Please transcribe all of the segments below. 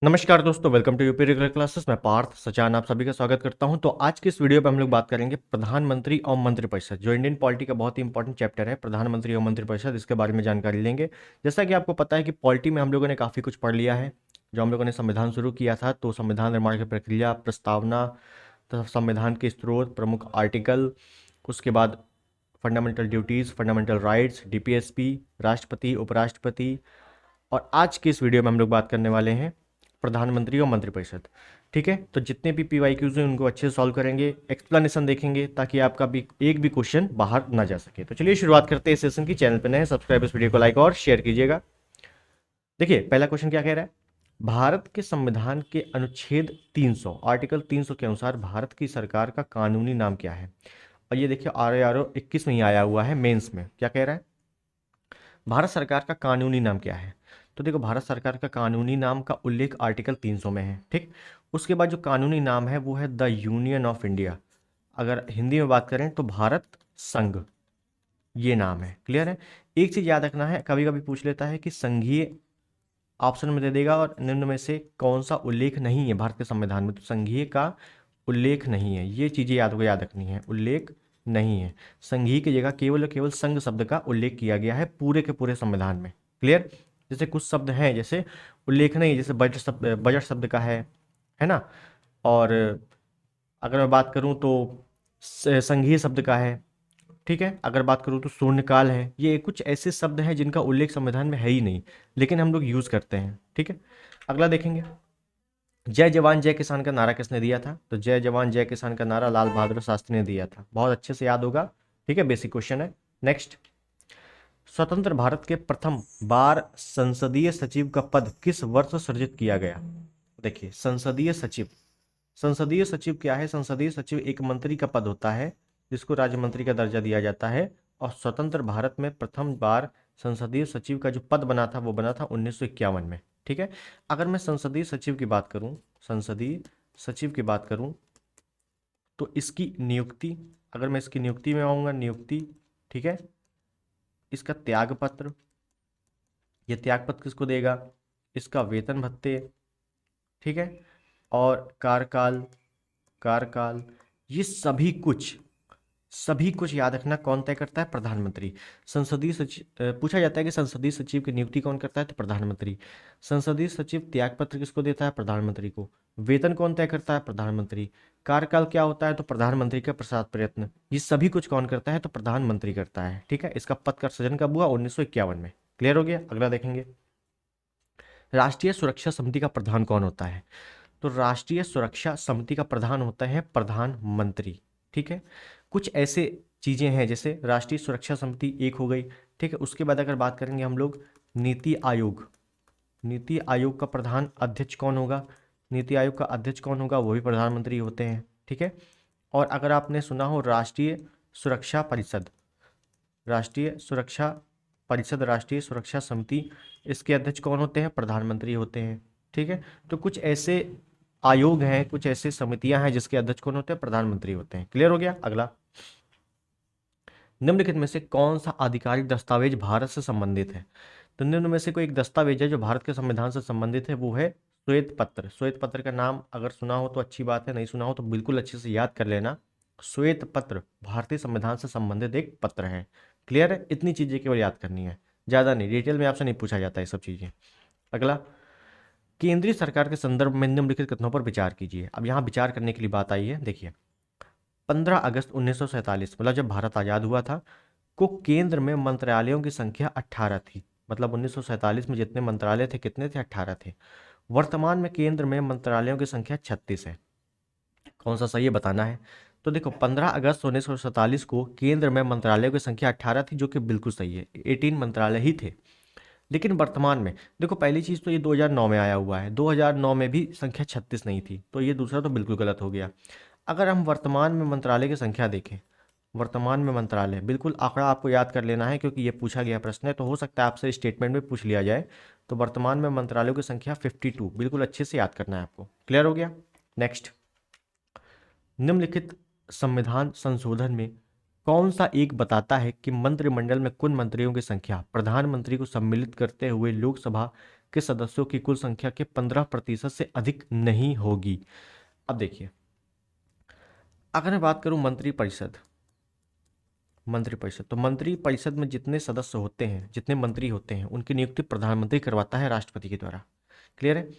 नमस्कार दोस्तों, welcome to UP regular classes. मैं पार्थ सचान आप सभी का स्वागत करता हूं। तो आज की इस वीडियो पे हम लोग बात करेंगे प्रधानमंत्री और मंत्रिपरिषद, जो इंडियन पॉलिटी का बहुत ही इंपॉर्टेंट चैप्टर है। प्रधानमंत्री और मंत्रिपरिषद, इसके बारे में जानकारी लेंगे। जैसा कि आपको पता है कि पॉलिटी में हम लोगों ने काफ़ी कुछ पढ़ लिया है। जो हम लोगों ने संविधान शुरू किया था, तो संविधान निर्माण की प्रक्रिया, प्रस्तावना, तो संविधान के स्रोत, प्रमुख आर्टिकल, उसके बाद fundamental duties, fundamental rights, DPSP, राष्ट्रपति, उपराष्ट्रपति। और आज की इस वीडियो में हम लोग बात करने वाले हैं प्रधानमंत्री और मंत्रिपरिषद। ठीक है, तो जितने भी पीवाईक्यूज हैं उनको अच्छे से सॉल्व करेंगे, एक्सप्लेनेशन देखेंगे, ताकि आपका भी एक भी क्वेश्चन बाहर ना जा सके। तो चलिए शुरुआत करते हैं इस सेशन की। चैनल पर नए सब्सक्राइब, इस वीडियो को लाइक और शेयर कीजिएगा। देखिए, पहला क्वेश्चन क्या कह रहा है। भारत के संविधान के अनुच्छेद 300, आर्टिकल 300 के अनुसार भारत की सरकार का कानूनी नाम क्या है। और ये देखिए, RARO 21 में ही आया हुआ है मेंस में। क्या कह रहा है, भारत सरकार का कानूनी नाम क्या है। तो देखो, भारत सरकार का कानूनी नाम का उल्लेख आर्टिकल 300 में है। ठीक, उसके बाद जो कानूनी नाम है वो है द यूनियन ऑफ इंडिया। अगर हिंदी में बात करें तो भारत संघ, ये नाम है। क्लियर है। एक चीज याद रखना है, कभी कभी पूछ लेता है कि संघीय ऑप्शन में दे देगा और निम्न में से कौन सा उल्लेख नहीं है भारत के संविधान में। तो संघीय का उल्लेख नहीं है, ये चीजें याद रखनी है। उल्लेख नहीं है, संघीय की जगह केवल और केवल संघ शब्द का उल्लेख किया गया है पूरे के पूरे संविधान में। क्लियर। जैसे कुछ शब्द हैं, जैसे उल्लेख नहीं, जैसे बजट शब्द का है ना। और अगर मैं बात करूं तो संघीय शब्द का है। ठीक है, अगर बात करूं तो शून्यकाल है। ये कुछ ऐसे शब्द हैं जिनका उल्लेख संविधान में है ही नहीं, लेकिन हम लोग यूज करते हैं। ठीक है, अगला देखेंगे। जय जवान जय किसान का नारा किसने दिया था। तो जय जवान जय किसान का नारा लाल बहादुर शास्त्री ने दिया था। बहुत अच्छे से याद होगा। ठीक है, बेसिक क्वेश्चन है। नेक्स्ट, स्वतंत्र भारत के प्रथम बार संसदीय सचिव का पद किस वर्ष सृजित किया गया। देखिए, संसदीय सचिव, संसदीय सचिव क्या है। संसदीय सचिव एक मंत्री का पद होता है जिसको राज्य मंत्री का दर्जा दिया जाता है। और स्वतंत्र भारत में प्रथम बार संसदीय सचिव का जो पद बना था वो बना था 1951 में। ठीक है, अगर मैं संसदीय सचिव की बात करूं, संसदीय सचिव की बात करूं, तो इसकी नियुक्ति, अगर मैं इसकी नियुक्ति में आऊंगा, नियुक्ति, ठीक है, इसका त्यागपत्र, ये त्यागपत्र किसको देगा, इसका वेतन भत्ते, ठीक है, और कार्यकाल, कार्यकाल, ये सभी कुछ याद रखना कौन तय करता है, प्रधानमंत्री। संसदीय सचिव, पूछा जाता है कि संसदीय सचिव की नियुक्ति कौन करता है, तो प्रधानमंत्री। संसदीय सचिव त्यागपत्र किसको देता है, प्रधानमंत्री को। वेतन कौन तय करता है, प्रधानमंत्री। कार्यकाल क्या होता है, तो प्रधानमंत्री का प्रसाद प्रयत्न। ये सभी कुछ कौन करता है, तो प्रधानमंत्री करता है। ठीक है, इसका पद का सृजन कब हुआ, 1951 में। क्लियर हो गया। अगला देखेंगे, राष्ट्रीय सुरक्षा समिति का प्रधान कौन होता है। तो राष्ट्रीय सुरक्षा समिति का प्रधान होता है प्रधानमंत्री। ठीक है, कुछ ऐसे चीजें हैं, जैसे राष्ट्रीय सुरक्षा समिति एक हो गई। ठीक है, उसके बाद अगर बात करेंगे हम लोग नीति आयोग, नीति आयोग का प्रधान अध्यक्ष कौन होगा, नीति आयोग का अध्यक्ष कौन होगा, वो भी प्रधानमंत्री होते हैं। ठीक है, और अगर आपने सुना हो राष्ट्रीय सुरक्षा परिषद, राष्ट्रीय सुरक्षा परिषद, राष्ट्रीय सुरक्षा समिति, इसके अध्यक्ष कौन होते हैं, प्रधानमंत्री होते हैं। ठीक है, तो कुछ ऐसे आयोग हैं, कुछ ऐसे समितियां हैं जिसके अध्यक्ष कौन होते हैं, प्रधानमंत्री होते हैं। क्लियर हो गया। अगला, निम्नलिखित में से कौन सा आधिकारिक दस्तावेज भारत से संबंधित है। तो निम्न में से कोई एक दस्तावेज है जो भारत के संविधान से संबंधित है, वो है श्वेत पत्र। श्वेत पत्र का नाम अगर सुना हो तो अच्छी बात है, नहीं सुना हो तो बिल्कुल अच्छे से याद कर लेना। श्वेत पत्र भारतीय संविधान से संबंधित एक पत्र है। क्लियर है, इतनी चीजें केवल याद करनी है, ज्यादा नहीं, डिटेल में आपसे नहीं पूछा जाता है सब चीजें। अगला, केंद्रीय सरकार के संदर्भ में निम्नलिखित कथनों पर विचार कीजिए। अब यहाँ विचार करने के लिए बात आई है। देखिए, 15 अगस्त 1947, मतलब जब भारत आजाद हुआ था, को केंद्र में मंत्रालयों की संख्या 18 थी। मतलब 1947 में जितने मंत्रालय थे कितने थे, 18 थे। वर्तमान में केंद्र में मंत्रालयों की संख्या 36 है। कौन सा सही है बताना है। तो देखो, 15 अगस्त 1947 को केंद्र में मंत्रालयों की संख्या 18 थी, जो कि बिल्कुल सही है, 18 मंत्रालय ही थे। लेकिन वर्तमान में देखो, पहली चीज़ तो ये 2009 में आया हुआ है, 2009 में भी संख्या 36 नहीं थी, तो ये दूसरा तो बिल्कुल गलत हो गया। अगर हम वर्तमान में मंत्रालय की संख्या देखें, वर्तमान में मंत्रालय, बिल्कुल आंकड़ा आपको याद कर लेना है क्योंकि ये पूछा गया प्रश्न है, तो हो सकता है आपसे स्टेटमेंट में पूछ लिया जाए। तो वर्तमान में मंत्रालयों की संख्या 52, बिल्कुल अच्छे से याद करना है आपको। क्लियर हो गया। नेक्स्ट, निम्नलिखित संविधान संशोधन में कौन सा एक बताता है कि मंत्रिमंडल में कुल मंत्रियों की संख्या प्रधानमंत्री को सम्मिलित करते हुए लोकसभा के सदस्यों की कुल संख्या के 15% से अधिक नहीं होगी। अब देखिए, अगर मैं बात करूं मंत्रिपरिषद, तो मंत्रिपरिषद में जितने सदस्य होते हैं, जितने मंत्री होते हैं, उनकी नियुक्ति प्रधानमंत्री करवाता है राष्ट्रपति के द्वारा। क्लियर है?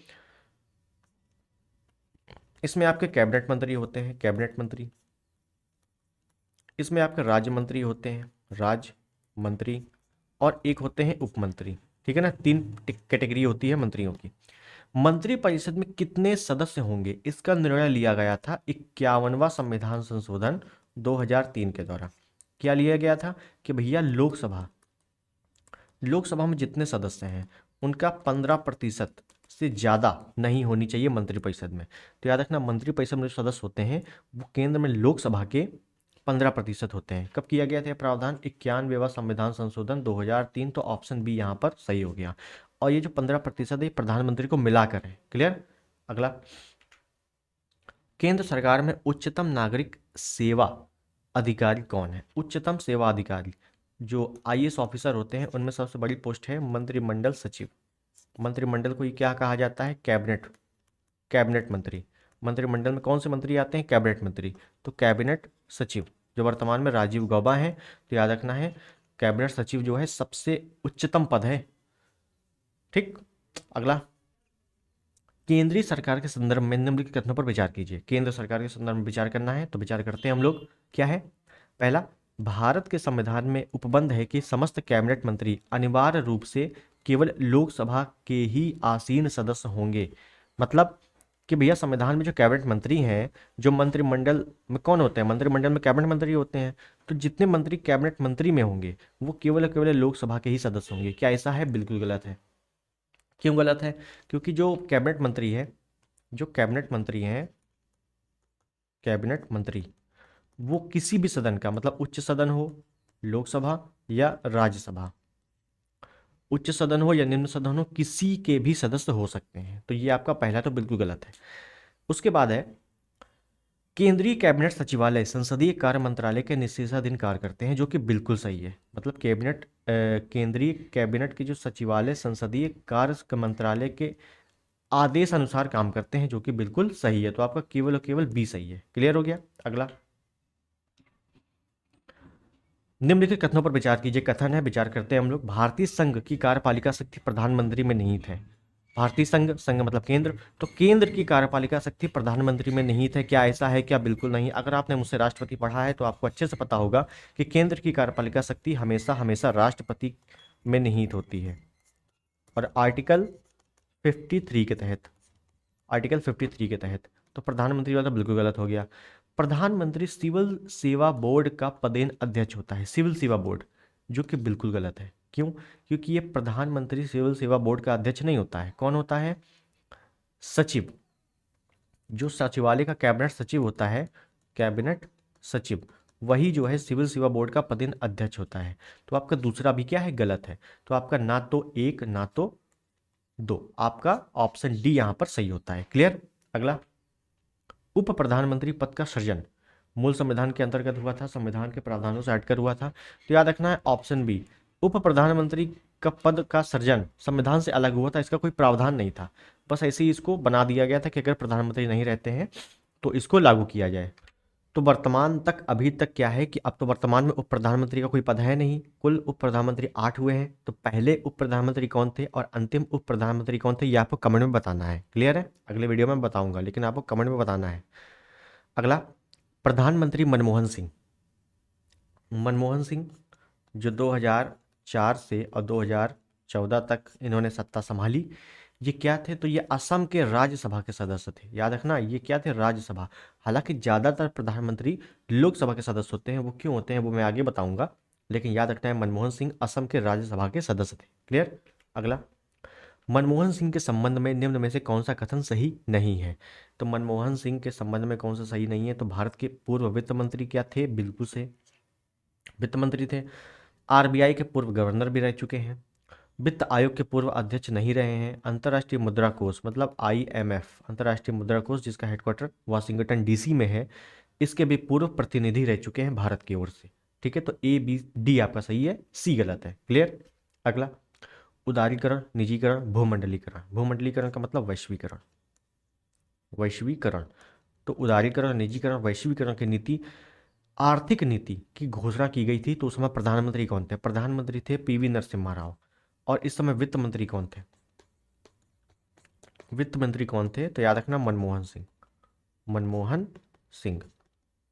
इसमें आपके कैबिनेट मंत्री होते हैं, कैबिनेट मंत्री। इसमें आपके राज्य मंत्री होते हैं, राज्य मंत्री। और एक होते हैं उप मंत्री। ठीक है ना, 3 कैटेगरी होती है मंत्रियों की। मंत्रिपरिषद में कितने सदस्य होंगे, इसका निर्णय लिया गया था 51वां संविधान संशोधन 2003 के द्वारा। क्या लिया गया था कि भैया लोकसभा में जितने सदस्य हैं उनका 15% से ज़्यादा नहीं होनी चाहिए मंत्रिपरिषद में। तो याद रखना, मंत्रिपरिषद में जो सदस्य होते हैं वो केंद्र में लोकसभा के 15% होते हैं। कब किया गया था प्रावधान? 91वां संविधान संशोधन 2003। तो ऑप्शन बी यहाँ पर सही हो गया। और ये जो 15% है प्रधानमंत्री को मिलाकर है। क्लियर? अगला, केंद्र सरकार में उच्चतम नागरिक सेवा अधिकारी कौन है? उच्चतम सेवा अधिकारी जो आईएएस ऑफिसर होते हैं उनमें सबसे बड़ी पोस्ट है मंत्रिमंडल सचिव। मंत्रिमंडल को ये क्या कहा जाता है? कैबिनेट मंत्री। मंत्रिमंडल में कौन से मंत्री आते हैं? कैबिनेट मंत्री। तो कैबिनेट सचिव जो वर्तमान में राजीव गौबा हैं, तो याद रखना है कैबिनेट सचिव जो है सबसे उच्चतम पद है। ठीक। अगला, केंद्रीय सरकार के संदर्भ में निम्नलिखित कथनों पर विचार कीजिए। केंद्र सरकार के संदर्भ में विचार करना है तो विचार करते हैं हम लोग। क्या है? पहला, भारत के संविधान में उपबंध है कि समस्त कैबिनेट मंत्री अनिवार्य रूप से केवल लोकसभा के ही आसीन सदस्य होंगे। मतलब कि भैया संविधान में जो कैबिनेट मंत्री हैं, जो मंत्रिमंडल में कौन होते हैं? मंत्रिमंडल में कैबिनेट मंत्री होते हैं। तो जितने मंत्री कैबिनेट मंत्री में होंगे वो केवल केवल लोकसभा के ही सदस्य होंगे। क्या ऐसा है? बिल्कुल गलत है। क्यों गलत है? क्योंकि जो कैबिनेट मंत्री है, जो कैबिनेट मंत्री हैं, कैबिनेट मंत्री वो किसी भी सदन का, मतलब उच्च सदन हो, लोकसभा या राज्यसभा, उच्च सदन हो या निम्न सदन हो, किसी के भी सदस्य हो सकते हैं। तो ये आपका पहला तो बिल्कुल गलत है। उसके बाद है, केंद्रीय कैबिनेट सचिवालय संसदीय कार्य मंत्रालय के निषेधाधीन कार्य करते हैं, जो कि बिल्कुल सही है। मतलब केंद्रीय कैबिनेट के जो सचिवालय संसदीय कार्य मंत्रालय के आदेश अनुसार काम करते हैं, जो कि बिल्कुल सही है। तो आपका केवल और केवल बी सही है। क्लियर हो गया? अगला, निम्नलिखित कथनों पर विचार कीजिए। कथन है, विचार करते हैं हम लोग। भारतीय संघ की कार्यपालिका शक्ति प्रधानमंत्री में निहित है। भारतीय संघ, संघ मतलब केंद्र, तो केंद्र की कार्यपालिका शक्ति प्रधानमंत्री में निहित है। क्या ऐसा है? क्या बिल्कुल नहीं। अगर आपने मुझसे राष्ट्रपति पढ़ा है तो आपको अच्छे से पता होगा कि केंद्र की कार्यपालिका शक्ति हमेशा हमेशा राष्ट्रपति में निहित होती है। और आर्टिकल 53 के तहत, आर्टिकल 53 के तहत, तो प्रधानमंत्री वाला बिल्कुल गलत हो गया। प्रधानमंत्री सिविल सेवा बोर्ड का पदेन अध्यक्ष होता है, सिविल सेवा बोर्ड, जो कि बिल्कुल गलत है। क्यों? क्योंकि ये प्रधानमंत्री सिविल सेवा बोर्ड का अध्यक्ष नहीं होता है। कौन होता है? सचिव। जो सचिवालय का कैबिनेट सचिव होता है, कैबिनेट सचिव, वही जो है सिविल सेवा बोर्ड का पदेन अध्यक्ष होता है। तो आपका दूसरा भी क्या है? गलत है। तो आपका ना तो 1 ना तो 2, आपका ऑप्शन डी यहां पर सही होता है। क्लियर? अगला, उप प्रधानमंत्री पद का सृजन मूल संविधान के अंतर्गत हुआ था, संविधान के प्रावधानों से हटकर हुआ था। तो याद रखना है ऑप्शन बी, उप प्रधानमंत्री का पद का सृजन संविधान से अलग हुआ था। इसका कोई प्रावधान नहीं था, बस ऐसे ही इसको बना दिया गया था कि अगर प्रधानमंत्री नहीं रहते हैं तो इसको लागू किया जाए। तो वर्तमान तक, अभी तक क्या है कि अब तो वर्तमान में उप प्रधानमंत्री का कोई पद है नहीं। कुल उप प्रधानमंत्री 8 हुए हैं। तो पहले उप प्रधानमंत्री कौन थे और अंतिम उप प्रधानमंत्री कौन थे, ये आपको कमेंट में बताना है। क्लियर है? अगले वीडियो में बताऊंगा, लेकिन आपको कमेंट में बताना है। अगला, प्रधानमंत्री मनमोहन सिंह। मनमोहन सिंह जो 2004 से और 2014 तक इन्होंने सत्ता संभाली, ये क्या थे? तो ये असम के राज्यसभा के सदस्य थे। याद रखना, ये क्या थे? राज्यसभा। हालांकि ज़्यादातर प्रधानमंत्री लोकसभा के सदस्य होते हैं। वो क्यों होते हैं वो मैं आगे बताऊंगा, लेकिन याद रखना है मनमोहन सिंह असम के राज्यसभा के सदस्य थे। क्लियर? अगला, मनमोहन सिंह के संबंध में निम्न में से कौन सा कथन सही नहीं है? तो मनमोहन सिंह के संबंध में कौन सा सही नहीं है? तो भारत के पूर्व वित्त मंत्री क्या थे? बिल्कुल से वित्त मंत्री थे। आरबीआई के पूर्व गवर्नर भी रह चुके हैं। वित्त आयोग के पूर्व अध्यक्ष नहीं रहे हैं। अंतर्राष्ट्रीय मुद्रा कोष मतलब आईएमएफ, अंतर्राष्ट्रीय मुद्रा कोष जिसका हेडक्वार्टर वाशिंगटन डीसी में है, इसके भी पूर्व प्रतिनिधि रह चुके हैं भारत की ओर से। ठीक है, तो ए बी डी आपका सही है, सी गलत है। क्लियर? अगला, उदारीकरण, निजीकरण, भूमंडलीकरण। भूमंडलीकरण का मतलब वैश्वीकरण, वैश्वीकरण। तो उदारीकरण, निजीकरण, वैश्वीकरण की नीति, आर्थिक नीति की घोषणा की गई थी। तो उस समय प्रधानमंत्री कौन थे? प्रधानमंत्री थे पीवी नरसिम्हा राव। और इस समय वित्त मंत्री कौन थे? वित्त मंत्री कौन थे? तो याद रखना, मनमोहन सिंह। मनमोहन सिंह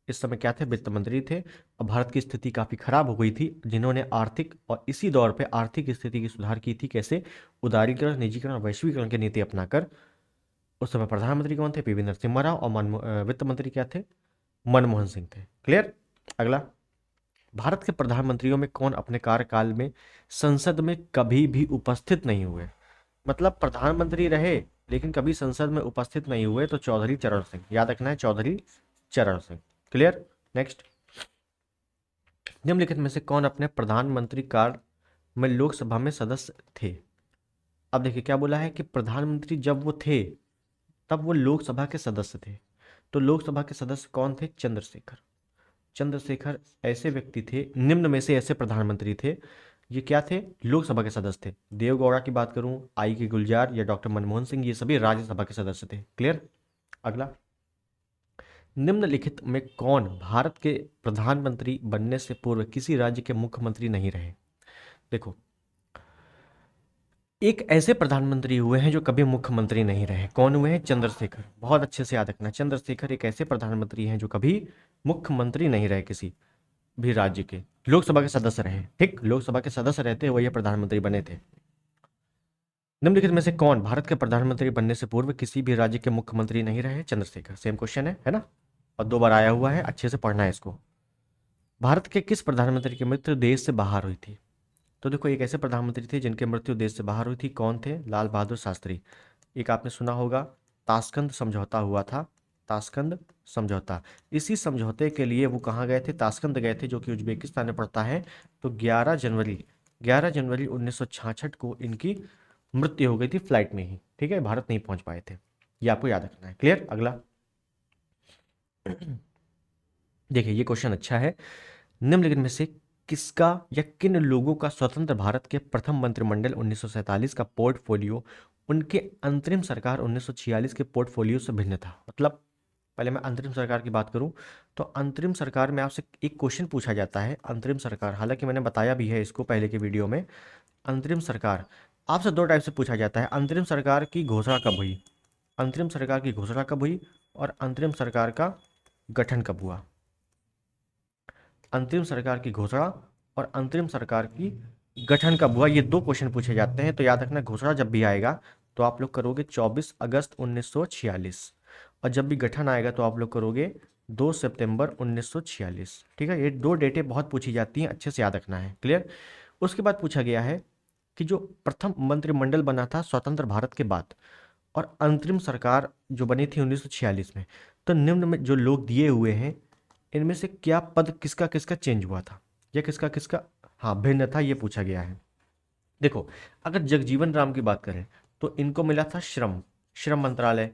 इस समय क्या थे? वित्त मंत्री थे। और भारत की स्थिति काफी खराब हो गई थी, जिन्होंने आर्थिक और इसी दौर पे आर्थिक स्थिति की सुधार की थी। कैसे? उदारीकरण, निजीकरण, वैश्वीकरण की नीति अपनाकर। उस समय प्रधानमंत्री कौन थे? पीवी नरसिम्हा राव। और वित्त मंत्री क्या थे? मनमोहन सिंह थे। क्लियर? अगला, भारत के प्रधानमंत्रियों में कौन अपने कार्यकाल में संसद में कभी भी उपस्थित नहीं हुए? मतलब प्रधानमंत्री रहे लेकिन कभी संसद में उपस्थित नहीं हुए। तो चौधरी चरण सिंह, याद रखना है, चौधरी चरण सिंह। क्लियर? नेक्स्ट, निम्नलिखित में से कौन अपने प्रधानमंत्री काल में लोकसभा में सदस्य थे? अब देखिए क्या बोला है कि प्रधानमंत्री जब वो थे तब वो लोकसभा के सदस्य थे। तो लोकसभा के सदस्य कौन थे? चंद्रशेखर। चंद्रशेखर ऐसे व्यक्ति थे, निम्न में से ऐसे प्रधानमंत्री थे, ये क्या थे? लोकसभा के सदस्य थे। देवगौड़ा की बात करूं, आई के गुलजार या डॉक्टर मनमोहन सिंह, ये सभी राज्यसभा के सदस्य थे। क्लियर? अगला, निम्नलिखित में कौन भारत के प्रधानमंत्री बनने से पूर्व किसी राज्य के मुख्यमंत्री नहीं रहे? देखो, एक ऐसे प्रधानमंत्री हुए हैं जो कभी मुख्यमंत्री नहीं रहे। कौन हुए हैं? चंद्रशेखर। बहुत अच्छे से याद रखना, चंद्रशेखर एक ऐसे प्रधानमंत्री हैं जो कभी मुख्यमंत्री नहीं रहे किसी भी राज्य के, लोकसभा के सदस्य रहे। ठीक, लोकसभा के सदस्य रहते हुए ये प्रधानमंत्री बने थे। निम्नलिखित में से कौन भारत के प्रधानमंत्री बनने से पूर्व किसी भी राज्य के मुख्यमंत्री नहीं रहे? चंद्रशेखर। सेम क्वेश्चन है ना, और 2 बार आया हुआ है, अच्छे से पढ़ना है इसको। भारत के किस प्रधानमंत्री की मृत्यु देश से बाहर हुई थी? तो देखो, एक ऐसे प्रधानमंत्री थे जिनकी मृत्यु देश से बाहर हुई थी। कौन थे? लाल बहादुर शास्त्री। एक आपने सुना होगा, ताशकंद समझौता हुआ था, ताशकंद समझौता। इसी समझौते के लिए वो कहाँ गए थे? ताशकंद गए थे, जो कि उज्बेकिस्तान में पड़ता है। तो 11 जनवरी 1966 को इनकी मृत्यु हो गई थी फ्लाइट में ही। ठीक है, भारत नहीं पहुंच पाए थे, ये आपको याद रखना है। क्लियर? अगला, देखिए ये क्वेश्चन अच्छा है। निम्नलिखित में से किसका या किन लोगों का स्वतंत्र भारत के प्रथम मंत्रिमंडल 1947 का पोर्टफोलियो उनके अंतरिम सरकार 1946 के पोर्टफोलियो से भिन्न था? मतलब पहले मैं अंतरिम सरकार की बात करूं तो अंतरिम सरकार में आपसे एक क्वेश्चन पूछा जाता है। अंतरिम सरकार, हालांकि मैंने बताया भी है इसको पहले के वीडियो में, अंतरिम सरकार आपसे 2 टाइप से पूछा जाता है। अंतरिम सरकार की घोषणा कब हुई? अंतरिम सरकार की घोषणा कब हुई? और अंतरिम सरकार का गठन कब हुआ? अंतरिम सरकार की घोषणा और अंतरिम सरकार की गठन कब हुआ, ये 2 क्वेश्चन पूछे जाते हैं। तो याद रखना, घोषणा जब भी आएगा तो आप लोग करोगे 24 अगस्त 1946, और जब भी गठन आएगा तो आप लोग करोगे 2 सितंबर 1946। ठीक है, ये 2 डेटें बहुत पूछी जाती हैं, अच्छे से याद रखना है। क्लियर? उसके बाद पूछा गया है कि जो प्रथम मंत्रिमंडल बना था स्वतंत्र भारत के बाद और अंतरिम सरकार जो बनी थी 1946 में, तो निम्न में जो लोग दिए हुए हैं इनमें से क्या पद किसका किसका चेंज हुआ था या किसका किसका भिन्न था, ये पूछा गया है। देखो, अगर जगजीवन राम की बात करें तो इनको मिला था श्रम श्रम मंत्रालय।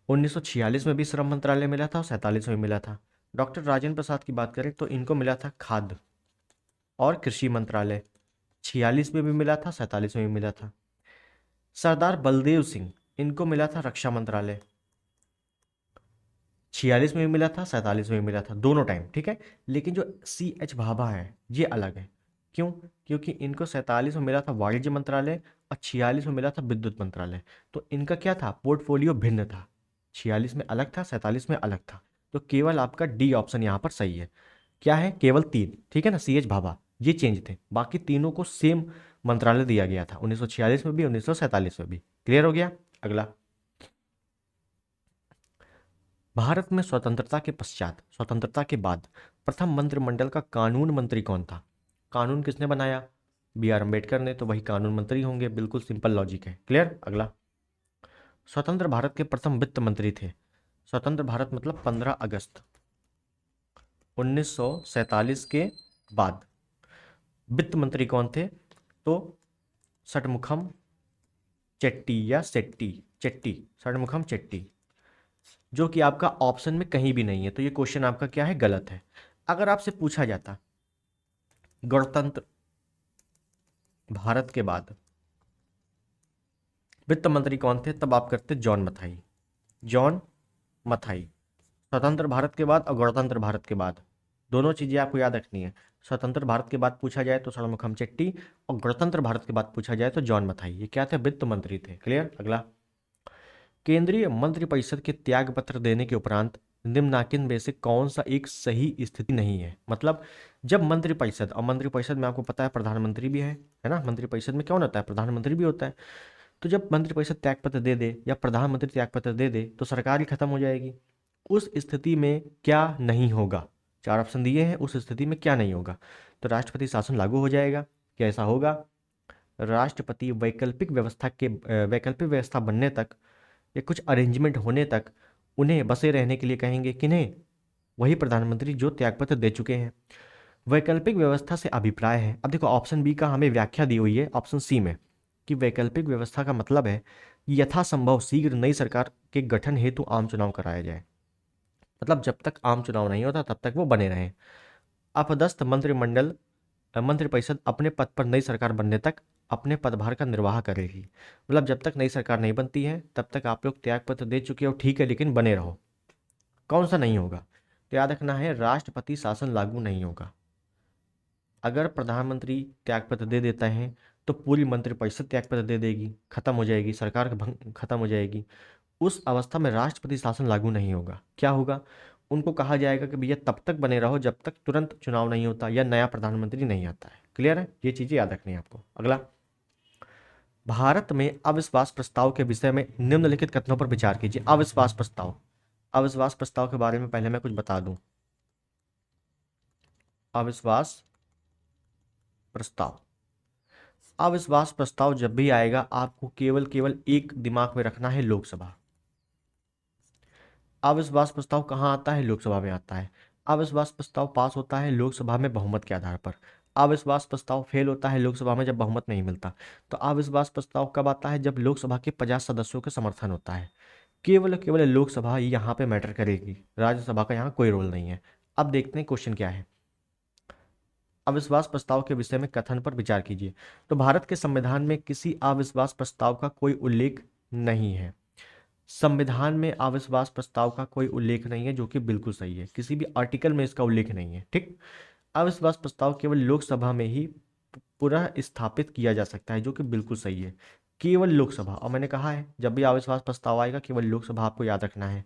1946 में भी श्रम मंत्रालय मिला था और 47 में मिला था। डॉक्टर राजेंद्र प्रसाद की बात करें तो इनको मिला था खाद्य और कृषि मंत्रालय, 46 में भी मिला था, 47 में भी मिला था। सरदार बलदेव सिंह, इनको मिला था रक्षा मंत्रालय, 46 में भी मिला था, 47 में भी मिला था, दोनों टाइम। ठीक है, लेकिन जो CH भाभा है ये अलग है। क्यों? क्योंकि इनको 47 में मिला था वाणिज्य मंत्रालय और 46 में मिला था विद्युत मंत्रालय। तो इनका क्या था? पोर्टफोलियो भिन्न था, 46 में अलग था, 47 में अलग था। तो केवल आपका डी ऑप्शन यहाँ पर सही है। क्या है? केवल 3। ठीक है ना, CH भाभा ये चेंज थे, बाकी तीनों को सेम मंत्रालय दिया गया था, 1946 में भी 1947 में भी। क्लियर हो गया? अगला, भारत में स्वतंत्रता के पश्चात, स्वतंत्रता के बाद प्रथम मंत्रिमंडल का कानून मंत्री कौन था? कानून किसने बनाया? BR अम्बेडकर ने, तो वही कानून मंत्री होंगे। बिल्कुल सिंपल लॉजिक है। क्लियर? अगला, स्वतंत्र भारत के प्रथम वित्त मंत्री थे। स्वतंत्र भारत मतलब 15 अगस्त 1947 के बाद वित्त मंत्री कौन थे? तो षटमुखम चेट्टी या सेट्टी, चेट्टी, षटमुखम चेट्टी, जो कि आपका ऑप्शन में कहीं भी नहीं है। तो ये क्वेश्चन आपका क्या है? गलत है। अगर आपसे पूछा जाता गणतंत्र भारत के बाद वित्त मंत्री कौन थे तब? आप करते जॉन मथाई। जॉन मथाई। स्वतंत्र भारत के बाद और गणतंत्र भारत के बाद दोनों चीजें आपको याद रखनी है। स्वतंत्र भारत के बाद पूछा जाए तो षणमुखम चेट्टी, और गणतंत्र भारत के बाद पूछा जाए तो जॉन मथाई। ये क्या थे? वित्त मंत्री थे। क्लियर? अगला, केंद्रीय मंत्रिपरिषद के त्याग पत्र देने के उपरांत निम्नांकित में से कौन सा एक सही स्थिति नहीं है? मतलब जब मंत्रिपरिषद, और मंत्रिपरिषद में आपको पता है प्रधानमंत्री भी है ना, मंत्रिपरिषद में कौन होता है? प्रधानमंत्री भी होता है। तो जब मंत्रिपरिषद त्यागपत्र दे दे या प्रधानमंत्री त्यागपत्र दे दे तो सरकार ही खत्म हो जाएगी। उस स्थिति में क्या नहीं होगा? चार ऑप्शन दिए हैं, उस स्थिति में क्या नहीं होगा? तो राष्ट्रपति शासन लागू हो जाएगा। कैसा होगा? राष्ट्रपति वैकल्पिक व्यवस्था बनने तक या कुछ अरेंजमेंट होने तक उन्हें बसे रहने के लिए कहेंगे। किन्हें? वही प्रधानमंत्री जो त्यागपत्र दे चुके हैं। वैकल्पिक व्यवस्था से अभिप्राय है, अब देखो ऑप्शन बी का हमें व्याख्या दी हुई है ऑप्शन सी में, कि वैकल्पिक व्यवस्था का मतलब है कि यथासंभव शीघ्र नई सरकार के गठन हेतु आम चुनाव कराया जाए। मतलब जब तक आम चुनाव नहीं होता तब तक वो बने रहें। अपदस्थ मंत्रिपरिषद अपने पद पर नई सरकार बनने तक अपने पदभार का निर्वाह करेगी। मतलब जब तक नई सरकार नहीं बनती है तब तक आप लोग त्यागपत्र दे चुके हो, ठीक है, लेकिन बने रहो। कौन सा नहीं होगा? तो याद रखना है, राष्ट्रपति शासन लागू नहीं होगा। अगर प्रधानमंत्री त्यागपत्र दे देता है तो पूरी मंत्रिपरिषद त्यागपत्र दे देगी, खत्म हो जाएगी, सरकार खत्म हो जाएगी। उस अवस्था में राष्ट्रपति शासन लागू नहीं होगा। क्या होगा? उनको कहा जाएगा कि भैया तब तक बने रहो जब तक तुरंत चुनाव नहीं होता या नया प्रधानमंत्री नहीं आता है। क्लियर है? ये चीजें याद रखनी है आपको। अगला, भारत में अविश्वास प्रस्ताव के विषय में निम्नलिखित कथनों पर विचार कीजिए। अविश्वास प्रस्ताव, अविश्वास प्रस्ताव के बारे में पहले मैं कुछ बता दूं। अविश्वास प्रस्ताव, अविश्वास प्रस्ताव जब भी आएगा आपको केवल केवल एक दिमाग में रखना है, लोकसभा। अविश्वास प्रस्ताव कहाँ आता है? लोकसभा में आता है। अविश्वास प्रस्ताव पास होता है लोकसभा में बहुमत के आधार पर। अविश्वास प्रस्ताव फेल होता है लोकसभा में जब बहुमत नहीं मिलता। तो अविश्वास प्रस्ताव कब आता है? जब लोकसभा के 50 सदस्यों के समर्थन होता है। केवल केवल लोकसभा ही यहाँ पे मैटर करेगी, राज्यसभा का यहाँ कोई रोल नहीं है। अब देखते हैं क्वेश्चन क्या है। अविश्वास प्रस्ताव के विषय में कथन पर विचार कीजिए। तो भारत के संविधान में किसी अविश्वास प्रस्ताव का कोई उल्लेख नहीं है। संविधान में अविश्वास प्रस्ताव का कोई उल्लेख नहीं है, जो कि बिल्कुल सही है। किसी भी आर्टिकल में इसका उल्लेख नहीं है। ठीक, अविश्वास प्रस्ताव केवल लोकसभा में ही पुनः स्थापित किया जा सकता है, जो कि बिल्कुल सही है। केवल लोकसभा, और मैंने कहा है जब भी अविश्वास प्रस्ताव आएगा केवल लोकसभा आपको याद रखना है।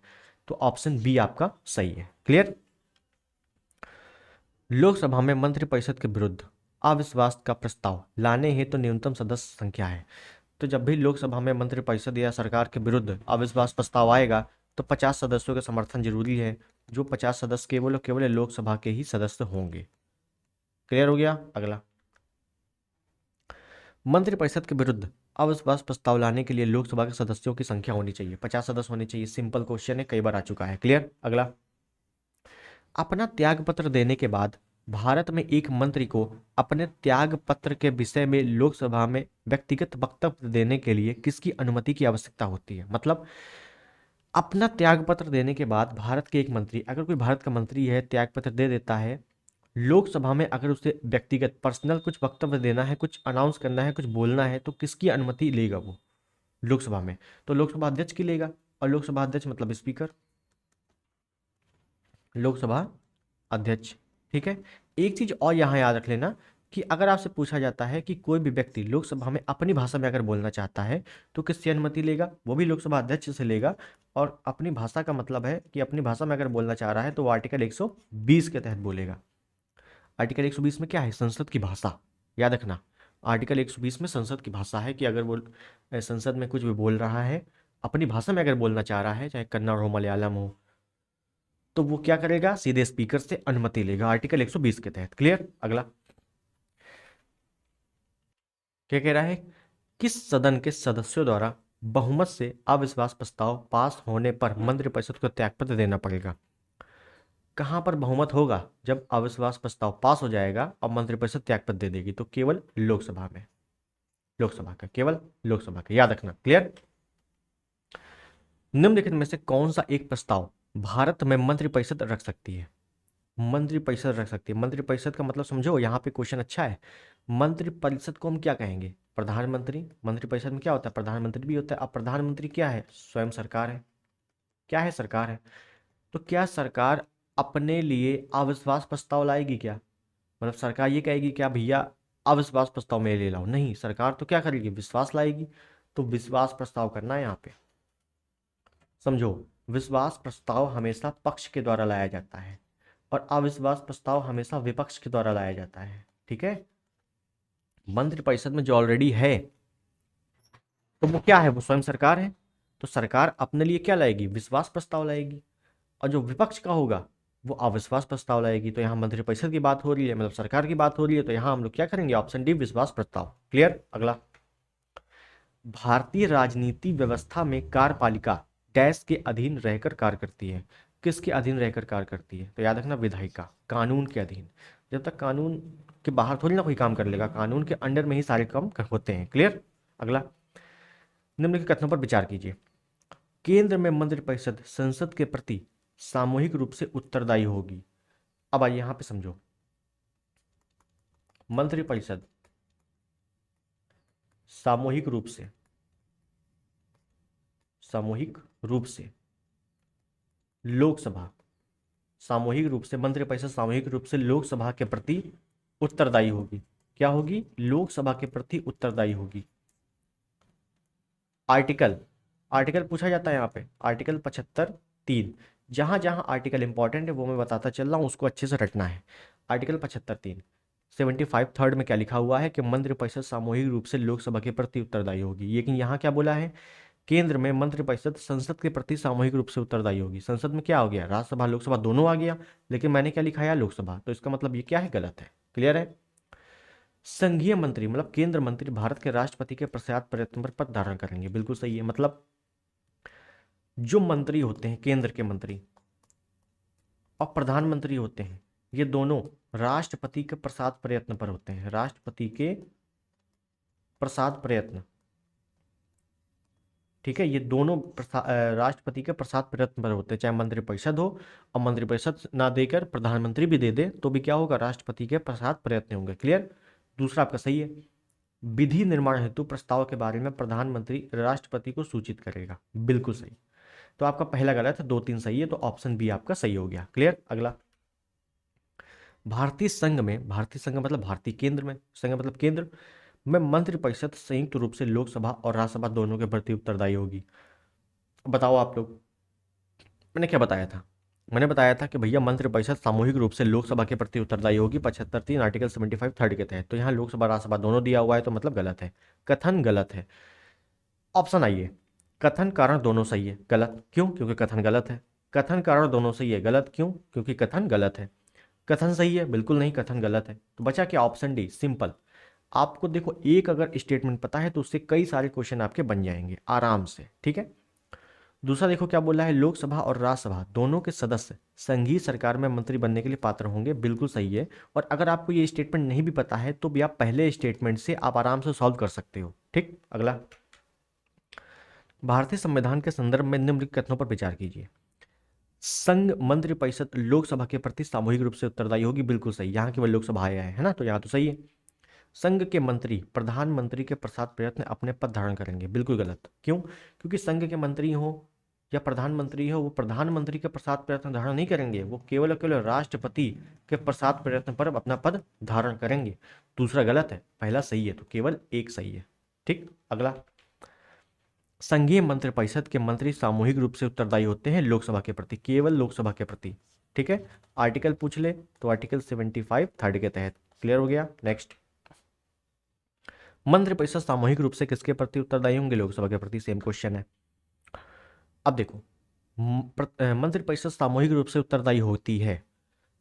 तो ऑप्शन बी आपका सही है। क्लियर? लोकसभा में मंत्रिपरिषद के विरुद्ध अविश्वास का प्रस्ताव लाने हेतु तो न्यूनतम सदस्य संख्या है। तो जब भी लोकसभा में मंत्रिपरिषद या सरकार के विरुद्ध अविश्वास प्रस्ताव आएगा तो 50 सदस्यों का समर्थन जरूरी है, जो 50 सदस्य केवल और केवल लोकसभा के ही सदस्य होंगे। क्लियर हो गया? अगला, मंत्रिपरिषद के विरुद्ध अविश्वास प्रस्ताव लाने के लिए लोकसभा के सदस्यों की संख्या होनी चाहिए, 50 सदस्य होने चाहिए। सिंपल क्वेश्चन है, कई बार आ चुका है। क्लियर? अगला, अपना त्यागपत्र देने के बाद भारत में एक मंत्री को अपने त्याग पत्र के विषय में लोकसभा में व्यक्तिगत वक्तव्य देने के लिए किसकी अनुमति की आवश्यकता होती है? मतलब अपना त्याग पत्र देने के बाद भारत के एक मंत्री, अगर कोई भारत का मंत्री है त्याग पत्र दे देता है लोकसभा में, अगर उसे व्यक्तिगत पर्सनल कुछ वक्तव्य देना है, कुछ अनाउंस करना है, कुछ बोलना है, तो किसकी अनुमति लेगा वो लोकसभा में? तो लोकसभा अध्यक्ष की लेगा, और लोकसभा अध्यक्ष मतलब स्पीकर, लोकसभा अध्यक्ष। ठीक है, एक चीज और यहां याद रख लेना कि अगर आपसे पूछा जाता है कि कोई भी व्यक्ति लोकसभा में अपनी भाषा में अगर बोलना चाहता है तो किससे अनुमति लेगा? वो भी लोकसभा अध्यक्ष से लेगा। और अपनी भाषा का मतलब है कि अपनी भाषा में अगर बोलना चाह रहा है तो वो आर्टिकल 120 के तहत बोलेगा। आर्टिकल 120 में क्या है? संसद की भाषा। याद रखना, आर्टिकल 120 में संसद की भाषा है कि अगर वो संसद में कुछ भी बोल रहा है, अपनी भाषा में अगर बोलना चाह रहा है, चाहे कन्नड़ हो, मलयालम हो, तो वो क्या करेगा? सीधे स्पीकर से अनुमति लेगा आर्टिकल 120 के तहत। क्लियर? अगला, क्या कह रहा है? किस सदन के सदस्यों द्वारा बहुमत से अविश्वास प्रस्ताव पास होने पर मंत्रिपरिषद को त्यागपत्र देना पड़ेगा? कहां पर बहुमत होगा? जब अविश्वास प्रस्ताव पास हो जाएगा और मंत्रिपरिषद त्यागपत्र दे देगी, तो केवल लोकसभा में, लोकसभा का, केवल लोकसभा का, याद रखना। क्लियर? निम्नलिखित में से कौन सा एक प्रस्ताव भारत में मंत्रिपरिषद रख सकती है? मंत्रिपरिषद रख सकती है। मंत्रिपरिषद का मतलब समझो, यहाँ पे क्वेश्चन अच्छा है। मंत्रिपरिषद को हम क्या कहेंगे? प्रधानमंत्री। मंत्रिपरिषद में क्या होता है? प्रधानमंत्री भी होता है। अब प्रधानमंत्री क्या है? स्वयं सरकार है। क्या है? सरकार है। तो क्या सरकार अपने लिए अविश्वास प्रस्ताव लाएगी क्या? मतलब सरकार ये कहेगी क्या भैया अविश्वास प्रस्ताव मेरे लिए लाओ? नहीं, सरकार तो क्या करेगी? विश्वास लाएगी। तो विश्वास प्रस्ताव करना है यहाँ पे, समझो। विश्वास प्रस्ताव हमेशा पक्ष के द्वारा लाया जाता है और अविश्वास प्रस्ताव हमेशा विपक्ष के द्वारा लाया जाता है, ठीक है। मंत्रिपरिषद में जो ऑलरेडी है तो वो क्या है? वो स्वयं सरकार है। तो सरकार अपने लिए क्या लाएगी? विश्वास प्रस्ताव लाएगी। और जो विपक्ष का होगा वो अविश्वास प्रस्ताव लाएगी। तो यहाँ मंत्रिपरिषद की बात हो रही है, मतलब सरकार की बात हो रही है, तो यहाँ हम लोग क्या करेंगे? ऑप्शन डी, विश्वास प्रस्ताव। क्लियर? अगला, भारतीय राजनीति व्यवस्था में कार्यपालिका डैश के अधीन रहकर कार्य करती है। किसके अधीन रहकर कार्य करती है? तो याद रखना, विधायिका, कानून के अधीन। जब तक कानून के बाहर थोड़ी ना कोई काम कर लेगा, कानून के अंडर में ही सारे काम होते हैं। क्लियर? अगला, निम्नलिखित कथनों पर विचार कीजिए। केंद्र में मंत्रिपरिषद संसद के प्रति सामूहिक रूप से उत्तरदायी होगी। अब आइए यहां पे समझो, मंत्रिपरिषद सामूहिक रूप से लोकसभा, सामूहिक रूप से मंत्रिपरिषद सामूहिक रूप से लोकसभा के प्रति उत्तरदायी होगी। क्या होगी? लोकसभा के प्रति उत्तरदायी होगी। आर्टिकल, आर्टिकल पूछा जाता है यहाँ पे, आर्टिकल 75(3). जहां जहां आर्टिकल इंपॉर्टेंट है वो मैं बताता चल रहा हूं, उसको अच्छे से रटना है। आर्टिकल 75(3), 75 थर्ड में क्या लिखा हुआ है कि मंत्रिपरिषद सामूहिक रूप से लोकसभा के प्रति उत्तरदायी होगी। लेकिन यहाँ क्या बोला है? केंद्र में मंत्रिपरिषद संसद के प्रति सामूहिक रूप से उत्तरदायी होगी। संसद में क्या हो गया? राज्यसभा लोकसभा दोनों आ गया, लेकिन मैंने क्या लिखा है? लोकसभा। तो इसका मतलब ये क्या है? गलत है। क्लियर है? संघीय मंत्री मतलब केंद्र मंत्री भारत के राष्ट्रपति के प्रसाद प्रयत्न पर पद धारण करेंगे। बिल्कुल सही है। मतलब जो मंत्री होते हैं, केंद्र के मंत्री और प्रधानमंत्री होते हैं, ये दोनों राष्ट्रपति के प्रसाद प्रयत्न पर होते हैं। राष्ट्रपति के प्रसाद प्रयत्न, ठीक है, ये दोनों राष्ट्रपति के प्रसाद प्रयत्न पर होते हैं। चाहे मंत्रिपरिषद हो और मंत्रिपरिषद ना देकर प्रधानमंत्री भी दे दे तो भी क्या होगा? राष्ट्रपति के प्रसाद प्रयत्न होंगे। क्लियर? दूसरा आपका सही है। विधि निर्माण हेतु प्रस्ताव के बारे में प्रधानमंत्री राष्ट्रपति को सूचित करेगा। बिल्कुल सही। तो आपका पहला गलत है, 2 3 सही है, तो ऑप्शन बी आपका सही हो गया। क्लियर? अगला, भारतीय संघ में, भारतीय संघ मतलब भारतीय केंद्र में, संघ मतलब केंद्र में मंत्रिपरिषद संयुक्त रूप से लोकसभा और राज्यसभा दोनों के प्रति उत्तरदायी होगी। बताओ आप लोग, मैंने क्या बताया था? मैंने बताया था कि भैया मंत्रिपरिषद सामूहिक रूप से लोकसभा के प्रति उत्तरदायी होगी 75(3) आर्टिकल 75 थर्ड के तहत। तो यहाँ लोकसभा राज्यसभा दोनों दिया हुआ है, तो मतलब गलत है, कथन गलत है। ऑप्शन आइए, कथन कारण दोनों सही है, गलत। क्यों? क्योंकि कथन गलत है। कथन कारण दोनों सही है, गलत। क्यों? क्योंकि कथन गलत है। कथन सही है, बिल्कुल नहीं, कथन गलत है। तो बचा क्या? Option D, simple. आपको देखो, एक अगर स्टेटमेंट पता है तो उससे कई सारे क्वेश्चन आपके बन जाएंगे आराम से, ठीक है। दूसरा देखो क्या बोला है, लोकसभा और राज्यसभा दोनों के सदस्य संघीय सरकार में मंत्री बनने के लिए पात्र होंगे। बिल्कुल सही है। और अगर आपको ये स्टेटमेंट नहीं भी पता है तो भी आप पहले स्टेटमेंट से आप आराम से सॉल्व कर सकते हो, ठीक। अगला, भारतीय संविधान के संदर्भ में निम्नलिखित कथनों पर विचार कीजिए। संघ मंत्रिपरिषद लोकसभा के प्रति सामूहिक रूप से उत्तरदायी होगी। बिल्कुल सही, यहाँ केवल लोकसभा आया है ना, तो यहाँ तो सही है। संघ के मंत्री प्रधानमंत्री के प्रसाद प्रयत्न अपने पद धारण करेंगे। बिल्कुल गलत। क्यों? क्योंकि संघ के मंत्री हो या प्रधानमंत्री हो, वो प्रधानमंत्री के प्रसाद प्रयत्न धारण नहीं करेंगे, वो केवल और केवल राष्ट्रपति के प्रसाद प्रयत्न पर अपना पद धारण करेंगे। दूसरा गलत है, पहला सही है, तो केवल एक सही है, ठीक। अगला, संघीय मंत्रिपरिषद के मंत्री सामूहिक रूप से उत्तरदायी होते हैं लोकसभा के प्रति, केवल लोकसभा के प्रति, ठीक है। आर्टिकल पूछ ले तो आर्टिकल 75 थर्ड के तहत। क्लियर हो गया? नेक्स्ट, मंत्रिपरिषद सामूहिक रूप से किसके प्रति उत्तरदायी होंगे? लोकसभा के प्रति। सेम क्वेश्चन है। अब देखो, मंत्रिपरिषद सामूहिक रूप से उत्तरदायी होती है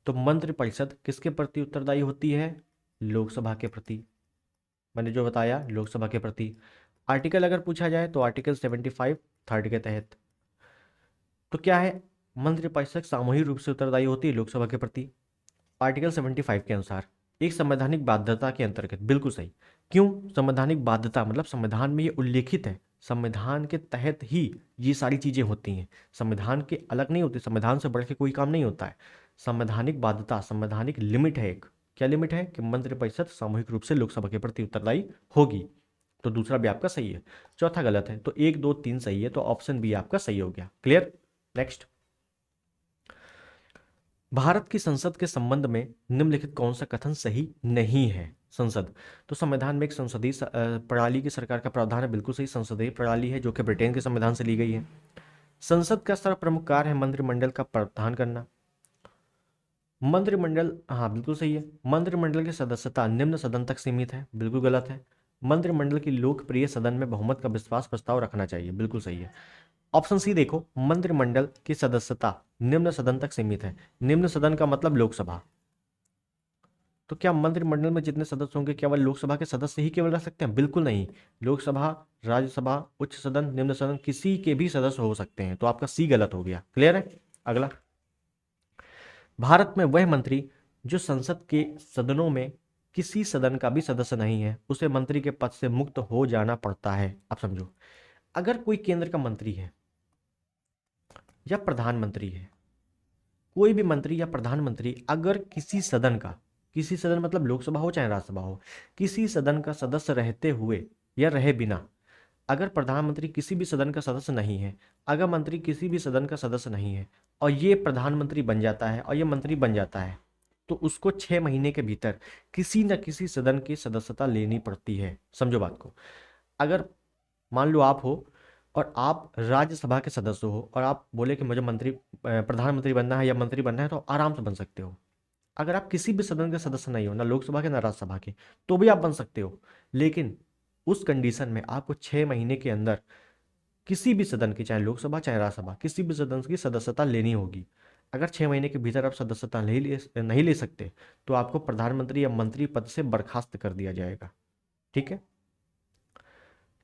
तो मंत्रिपरिषद किसके प्रति उत्तरदायी होती है? लोकसभा के प्रति। मैंने जो बताया, लोकसभा के प्रति। आर्टिकल अगर पूछा जाए तो आर्टिकल 75 थर्ड के तहत। तो क्या है? मंत्रिपरिषद सामूहिक रूप से उत्तरदायी होती है लोकसभा के प्रति आर्टिकल 75 के अनुसार, एक संवैधानिक बाध्यता के अंतर्गत। बिल्कुल सही। क्यों संवैधानिक बाध्यता? मतलब संविधान में ये उल्लेखित है, संविधान के तहत ही ये सारी चीजें होती हैं, संविधान के अलग नहीं होती, संविधान से बढ़ के कोई काम नहीं होता है। संवैधानिक बाध्यता, संवैधानिक लिमिट है एक, क्या लिमिट है कि मंत्रिपरिषद सामूहिक रूप से लोकसभा के प्रति उत्तरदायी होगी। तो दूसरा भी आपका सही है। चौथा गलत है, तो 1 2 3 सही है, तो ऑप्शन बी आपका सही हो गया। क्लियर। नेक्स्ट, भारत की संसद के संबंध में निम्नलिखित कौन सा कथन सही नहीं है। संसद, तो संविधान में एक संसदीय प्रणाली की सरकार का प्रावधान है, बिल्कुल सही, संसदीय प्रणाली है जो कि ब्रिटेन के संविधान से ली गई है। संसद का सर्वप्रमुख कार्य है मंत्रिमंडल का प्रावधान करना। मंत्रिमंडल, हाँ बिल्कुल सही है। मंत्रिमंडल की सदस्यता निम्न सदन तक सीमित है, बिल्कुल गलत है। मंत्रिमंडल की लोकप्रिय सदन में बहुमत का विश्वास प्रस्ताव रखना चाहिए, बिल्कुल सही है। ऑप्शन सी देखो, मंत्रिमंडल की सदस्यता निम्न सदन तक सीमित है। निम्न सदन का मतलब लोकसभा। तो क्या मंत्रिमंडल में जितने सदस्य होंगे केवल लोकसभा के सदस्य ही केवल रह सकते हैं? बिल्कुल नहीं। लोकसभा, राज्यसभा, उच्च सदन, निम्न सदन, किसी के भी सदस्य हो सकते हैं। तो आपका सी गलत हो गया। क्लियर है। अगला, भारत में वह मंत्री जो संसद के सदनों में किसी सदन का भी सदस्य नहीं है उसे मंत्री के पद से मुक्त हो जाना पड़ता है। आप समझो, अगर कोई केंद्र का मंत्री है या प्रधानमंत्री है, कोई भी मंत्री या प्रधानमंत्री अगर किसी सदन का, किसी सदन मतलब लोकसभा हो चाहे राज्यसभा हो, किसी सदन का सदस्य रहते हुए या रहे बिना, अगर प्रधानमंत्री किसी भी सदन का सदस्य नहीं है, अगर मंत्री किसी भी सदन का सदस्य नहीं है और ये प्रधानमंत्री बन जाता है और ये मंत्री बन जाता है, तो उसको 6 महीने के भीतर किसी न किसी सदन की सदस्यता लेनी पड़ती है। समझो बात को। अगर मान लो आप हो और आप राज्यसभा के सदस्य हो और आप बोले कि मुझे प्रधानमंत्री बनना है या मंत्री बनना है, तो आराम से बन सकते हो। अगर आप किसी भी सदन के सदस्य नहीं हो, ना लोकसभा के ना राज्यसभा के, तो भी आप बन सकते हो। लेकिन उस कंडीशन में आपको 6 महीने के अंदर किसी भी सदन की, चाहे लोकसभा चाहे राज्यसभा, किसी भी सदन की सदस्यता लेनी होगी। अगर 6 महीने के भीतर आप सदस्यता नहीं ले सकते तो आपको प्रधानमंत्री या मंत्री पद से बर्खास्त कर दिया जाएगा। ठीक है।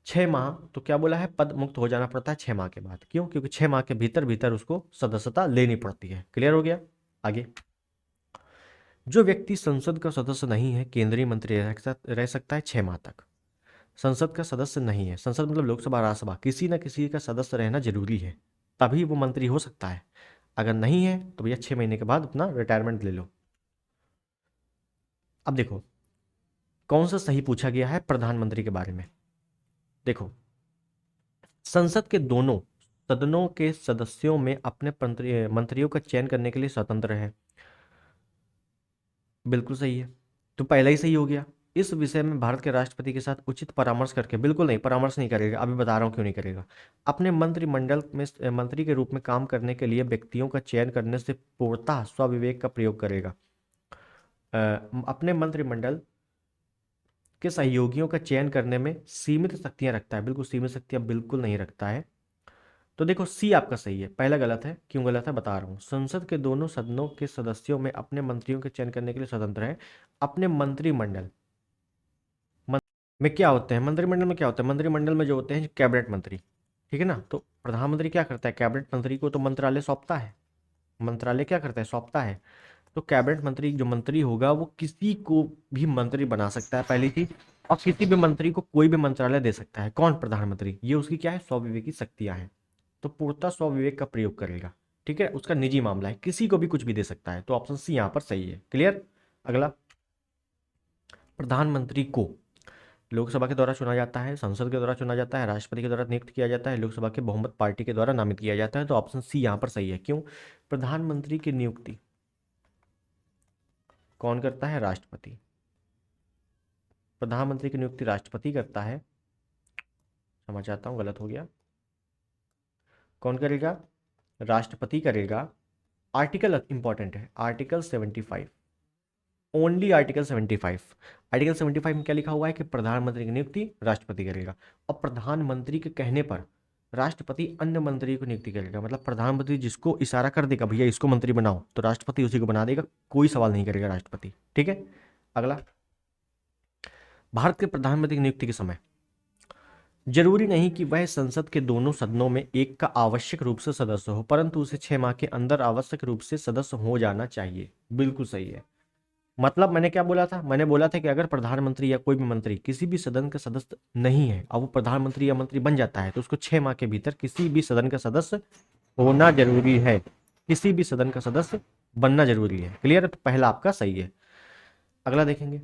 6 माह, तो क्या बोला है, पद मुक्त हो जाना पड़ता है 6 माह के बाद। क्यों? क्योंकि 6 माह के भीतर भीतर उसको सदस्यता लेनी पड़ती है। क्लियर हो गया। आगे, जो व्यक्ति संसद का सदस्य नहीं है केंद्रीय मंत्री रह सकता है 6 माह तक। संसद का सदस्य नहीं है, संसद मतलब लोकसभा राज्यसभा, किसी न किसी का सदस्य रहना जरूरी है, तभी वो मंत्री हो सकता है। अगर नहीं है तो भैया 6 महीने के बाद अपना रिटायरमेंट ले लो। अब देखो कौन सा सही पूछा गया है प्रधानमंत्री के बारे में। देखो, संसद के दोनों सदनों के सदस्यों में अपने मंत्रियों का चयन करने के लिए स्वतंत्र है, बिल्कुल सही है। तो पहला ही सही हो गया। इस विषय में भारत के राष्ट्रपति के साथ उचित परामर्श करके, बिल्कुल नहीं, परामर्श नहीं करेगा, अभी बता रहा हूं क्यों नहीं करेगा। अपने मंत्रिमंडल में मंत्री के रूप में काम करने के लिए व्यक्तियों का चयन करने से पूर्णतः स्वविवेक का प्रयोग करेगा। अपने मंत्रिमंडल के सहयोगियों का चयन करने में सीमित शक्तियां रखता है, बिल्कुल सीमित शक्तियां बिल्कुल नहीं रखता है। तो देखो सी आपका सही है, पहला गलत है। क्यों गलत है बता रहा हूँ। संसद के दोनों सदनों के सदस्यों में अपने मंत्रियों के चयन करने के लिए स्वतंत्र है। अपने मंत्रिमंडल में क्या होते हैं, मंत्रिमंडल में क्या होता है, मंत्रिमंडल में जो होते हैं कैबिनेट मंत्री, ठीक है ना। तो प्रधानमंत्री क्या करता है, कैबिनेट मंत्री को तो मंत्रालय सौंपता है, मंत्रालय क्या करता है, सौंपता है। तो कैबिनेट मंत्री जो मंत्री होगा वो किसी को भी मंत्री बना सकता है, पहली चीज, और किसी भी मंत्री को कोई भी मंत्रालय दे सकता है। कौन? प्रधानमंत्री। ये उसकी क्या है, स्वविवेकी शक्तियां हैं। तो पूर्णतः स्वविवेक का प्रयोग करेगा। ठीक है, उसका निजी मामला है, किसी को भी कुछ भी दे सकता है। तो ऑप्शन सी यहां पर सही है। क्लियर। अगला, प्रधानमंत्री को लोकसभा के द्वारा चुना जाता है, संसद के द्वारा चुना जाता है, राष्ट्रपति के द्वारा नियुक्त किया जाता है, लोकसभा के बहुमत पार्टी के द्वारा नामित किया जाता है। तो ऑप्शन सी यहां पर सही है। क्यों? प्रधानमंत्री की नियुक्ति कौन करता है? राष्ट्रपति। प्रधानमंत्री की नियुक्ति राष्ट्रपति करता है। समझ आता हूं गलत हो गया। कौन करेगा? राष्ट्रपति करेगा। आर्टिकल इंपॉर्टेंट है, आर्टिकल 75, ओनली आर्टिकल 75। आर्टिकल 75 में क्या लिखा हुआ है कि प्रधानमंत्री की नियुक्ति राष्ट्रपति करेगा, और प्रधानमंत्री के कहने पर राष्ट्रपति अन्य मंत्री को नियुक्ति करेगा। मतलब प्रधानमंत्री जिसको इशारा कर देगा भैया इसको मंत्री बनाओ, तो राष्ट्रपति उसी को बना देगा, कोई सवाल नहीं करेगा राष्ट्रपति। ठीक है। अगला, भारत के प्रधानमंत्री की नियुक्ति के समय जरूरी नहीं कि वह संसद के दोनों सदनों में एक का आवश्यक रूप से सदस्य हो, परंतु उसे 6 माह के अंदर आवश्यक रूप से सदस्य हो जाना चाहिए। बिल्कुल सही है। मतलब मैंने क्या बोला था, मैंने बोला था कि अगर प्रधानमंत्री या कोई भी मंत्री किसी भी सदन का सदस्य नहीं है और वो प्रधानमंत्री या मंत्री बन जाता है तो उसको 6 माह के भीतर किसी भी सदन का सदस्य होना जरूरी है, किसी भी सदन का सदस्य बनना जरूरी है। क्लियर है। तो पहला आपका सही है। अगला देखेंगे,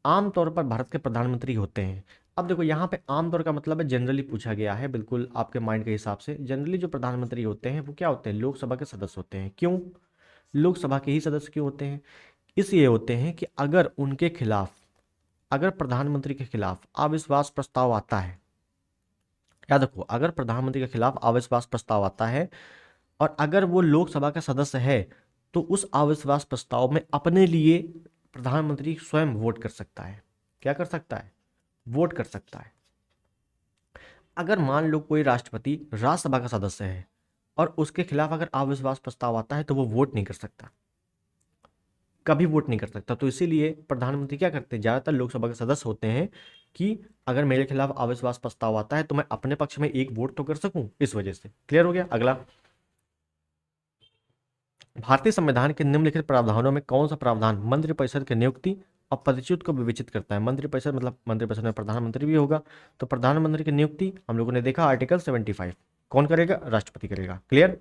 आमतौर पर भारत के प्रधानमंत्री होते हैं। अब देखो यहाँ पे आमतौर का मतलब है जनरली पूछा गया है, बिल्कुल आपके माइंड के हिसाब से। जनरली जो प्रधानमंत्री होते हैं वो क्या होते हैं, लोकसभा के सदस्य होते हैं। क्यों लोकसभा के ही सदस्य क्यों होते हैं, इसलिए होते हैं कि अगर उनके खिलाफ, अगर प्रधानमंत्री के खिलाफ अविश्वास प्रस्ताव आता है, याद रखो अगर प्रधानमंत्री के खिलाफ अविश्वास प्रस्ताव आता है और अगर वो लोकसभा का सदस्य है, तो उस अविश्वास प्रस्ताव में अपने लिए प्रधानमंत्री स्वयं वोट कर सकता है। क्या कर सकता है, वोट कर सकता है। अगर मान लो कोई राष्ट्रपति राज्यसभा का सदस्य है और उसके खिलाफ अगर अविश्वास प्रस्ताव आता है, तो वो वोट नहीं कर सकता, कभी वोट नहीं कर सकता। तो इसीलिए प्रधानमंत्री क्या करते हैं, ज्यादातर लोकसभा के सदस्य होते हैं कि अगर मेरे खिलाफ अविश्वास प्रस्ताव आता है तो मैं अपने पक्ष में एक वोट तो कर सकूं, इस वजह से। क्लियर हो गया। अगला, भारतीय संविधान के निम्नलिखित प्रावधानों में कौन सा प्रावधान मंत्रिपरिषद की नियुक्ति और पदच्युत को विवेचित करता है। मंत्रिपरिषद मतलब मंत्रिपरिषद में प्रधानमंत्री भी होगा, तो प्रधानमंत्री की नियुक्ति हम लोगों ने देखा आर्टिकल 75 कौन करेगा, राष्ट्रपति करेगा। क्लियर।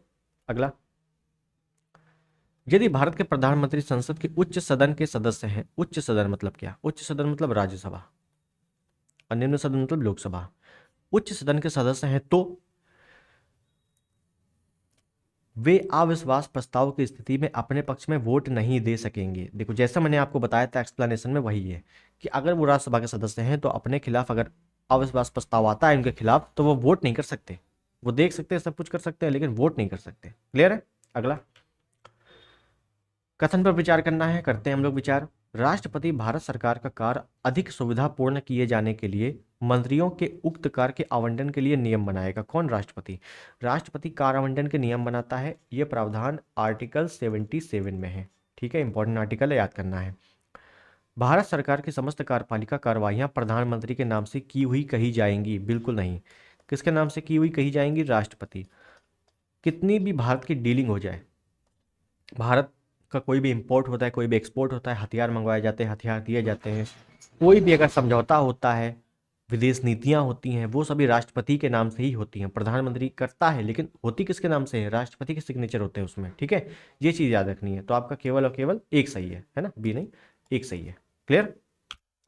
अगला, यदि भारत के प्रधानमंत्री संसद के उच्च सदन के सदस्य हैं, उच्च सदन मतलब क्या, उच्च सदन मतलब राज्यसभा और निम्न सदन मतलब लोकसभा, उच्च सदन के सदस्य हैं तो वे अविश्वास प्रस्ताव की स्थिति में अपने पक्ष में वोट नहीं दे सकेंगे। देखो जैसा मैंने आपको बताया था एक्सप्लेनेशन में, वही है कि अगर वो राज्यसभा के सदस्य हैं तो अपने खिलाफ अगर अविश्वास प्रस्ताव आता है उनके खिलाफ, तो वो वोट नहीं कर सकते। वो देख सकते हैं, सब कुछ कर सकते हैं, लेकिन वोट नहीं कर सकते। क्लियर है। अगला, कथन पर विचार करना है, करते हैं हम लोग विचार। राष्ट्रपति भारत सरकार का कार्य अधिक सुविधापूर्ण किए जाने के लिए मंत्रियों के उक्त कार्य के आवंटन के लिए नियम बनाएगा। कौन, राष्ट्रपति। राष्ट्रपति कार्य आवंटन के नियम बनाता है, यह प्रावधान आर्टिकल 77 में है। ठीक है, इंपॉर्टेंट आर्टिकल है, याद करना है। भारत सरकार की समस्त कार्यपालिका कार्रवाइयां प्रधानमंत्री के नाम से की हुई कही जाएंगी। बिल्कुल नहीं, किसके नाम से की हुई कही जाएंगी, राष्ट्रपति। कितनी भी भारत की डीलिंग हो जाए, भारत का कोई भी इंपोर्ट होता है, कोई भी एक्सपोर्ट होता है, हथियार मंगवाए जाते हैं, हथियार दिए जाते हैं, कोई भी अगर समझौता होता है, विदेश नीतियां होती हैं, वो सभी राष्ट्रपति के नाम से ही होती हैं। प्रधानमंत्री करता है लेकिन होती किसके नाम से है, राष्ट्रपति के सिग्नेचर होते हैं उसमें। ठीक है, ये चीज़ याद रखनी है। तो आपका केवल और केवल एक सही है ना, बी नहीं, एक सही है। क्लियर।